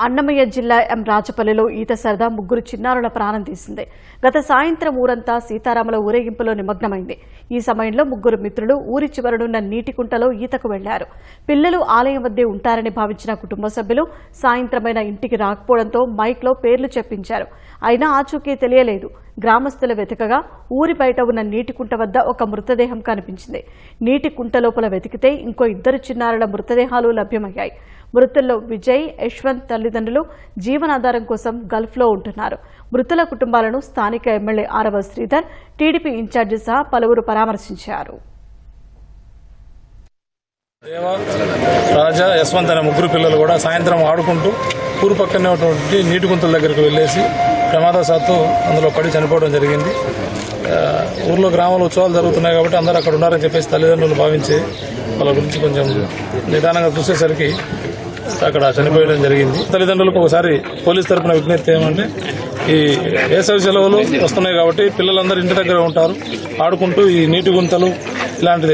అన్నమయ్య జిల్లా ఎం రాజపల్లిలో ఈత సరదా ముగ్గురు చిన్నారుల ప్రాణం తీసింది. గత సాయంత్రం ఊరంతా సీతారాముల ఊరేగింపులో నిమగ్నమైంది. ఈ సమయంలో ముగ్గురు మిత్రులు ఊరి చివరనున్న నీటి కుంటలో ఈతకు వెళ్లారు. పిల్లలు ఆలయం వద్దే ఉంటారని భావించిన కుటుంబ సభ్యులు సాయంత్రమైన ఇంటికి రాకపోవడంతో మైక్లో పేర్లు చెప్పించారు. అయినా ఆచూకీ తెలియలేదు. గ్రామస్తులు వెతకగా ఊరి బయట ఉన్న నీటి కుంట వద్ద ఒక మృతదేహం కనిపించింది. నీటి కుంట లోపల వెతికితే ఇంకో ఇద్దరు చిన్నారుల మృతదేహాలు లభ్యమయ్యాయి. మృతుల్లో విజయ్, యశ్వంత్ తల్లిదండ్రులు జీవనాధారం కోసం గల్ఫ్లో ఉంటున్నారు. మృతుల కుటుంబాలను స్థానిక ఎమ్మెల్యే ఆరవ శ్రీధర్, టీడీపీ ఇన్ఛార్జి సహా పలువురు పరామర్శించారు. రాజా, యశ్వంత్ అనే ముగ్గురు పిల్లలు కూడా సాయంత్రం ఆడుకుంటూ ఊరు పక్కనే ఉన్నటువంటి నీటి గుంతల దగ్గరికి వెళ్లేసి ప్రమాదవశాత్తు అందులో పడి చనిపోవడం జరిగింది. ఊర్లో గ్రామంలో ఉత్సవాలు జరుగుతున్నాయి కాబట్టి అందరూ అక్కడ ఉన్నారని చెప్పేసి తల్లిదండ్రులు భావించి వాళ్ళ గురించి కొంచెం నిదానంగా చూసేసరికి అక్కడ చనిపోయడం జరిగింది. తల్లిదండ్రులకు ఒకసారి పోలీస్ తరఫున విజ్ఞప్తి ఏమంటే, ఈ వేసవి సెలవులు వస్తున్నాయి కాబట్టి పిల్లలందరూ ఇంటి దగ్గర ఉంటారు, ఆడుకుంటూ ఈ నీటి గుంతలు ఇలాంటి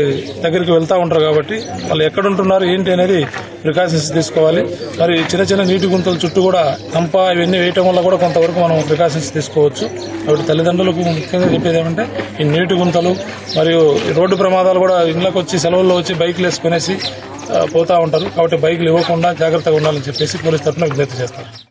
దగ్గరికి వెళ్తూ ఉంటారు కాబట్టి వాళ్ళు ఎక్కడుంటున్నారు ఏంటి అనేది ప్రికాషన్స్ తీసుకోవాలి. మరి చిన్న చిన్న నీటి గుంతల చుట్టూ కూడా కంప ఇవన్నీ వేయటం వల్ల కూడా కొంతవరకు మనం ప్రికాషన్స్ తీసుకోవచ్చు. కాబట్టి తల్లిదండ్రులకు ముఖ్యంగా చెప్పేది ఏమంటే, ఈ నీటి గుంతలు మరియు రోడ్డు ప్రమాదాలు కూడా ఇళ్లకు వచ్చి సెలవుల్లో వచ్చి బైక్లు వేసుకునేసి పోతా ఉంటారు. కాబట్టి బైక్లు ఇవ్వకుండా జాగ్రత్తగా ఉండాలని చెప్పేసి పోలీస్ తరఫున విజ్ఞప్తి చేస్తారు.